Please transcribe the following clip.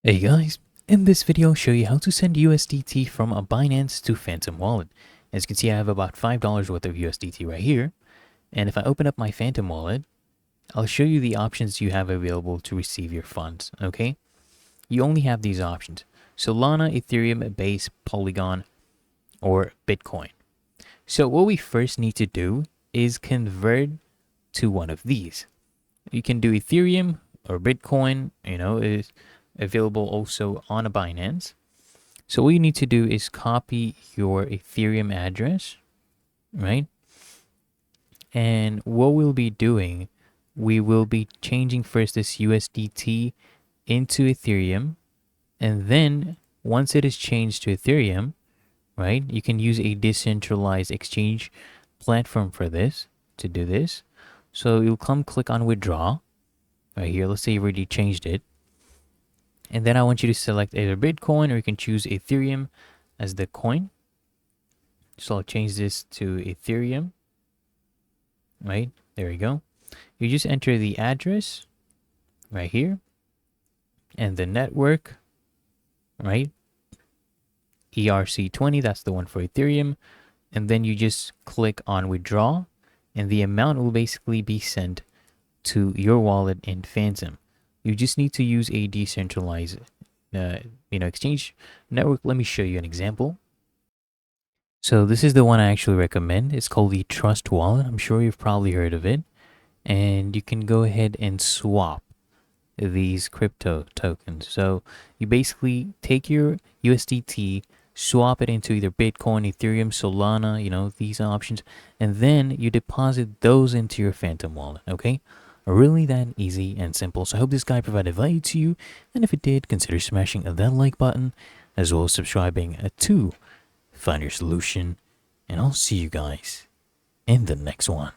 Hey guys, in this video I'll show you how to send USDT from a Binance to Phantom Wallet. As you can see, I have about $5 worth of USDT right here. And if I open up my Phantom Wallet, I'll show you the options you have available to receive your funds, okay? You only have these options: Solana, Ethereum, Base, Polygon, or Bitcoin. So what we first need to do is convert to one of these. You can do Ethereum or Bitcoin, is available also on a Binance. So what you need to do is copy your Ethereum address, right? And what we'll be doing, we will be changing first this USDT into Ethereum. And then once it is changed to Ethereum, right, you can use a decentralized exchange platform for this, to do this. So you'll click on withdraw right here. Let's say you already changed it. And then I want you to select either Bitcoin, or you can choose Ethereum as the coin. So I'll change this to Ethereum. Right, there we go. You just enter the address right here and the network, right? ERC20, that's the one for Ethereum. And then you just click on withdraw, and the amount will basically be sent to your wallet in Phantom. You just need to use a decentralized exchange network. Let me show you an example. So this is the one I actually recommend. It's called the Trust Wallet. I'm sure you've probably heard of it. And you can go ahead and swap these crypto tokens. So you basically take your USDT, swap it into either Bitcoin, Ethereum, Solana, these options, and then you deposit those into your Phantom wallet, okay? Really that easy and simple. So I hope this guide provided value to you, and if it did, consider smashing that like button, as well as subscribing to Find Your Solution, and I'll see you guys in the next one.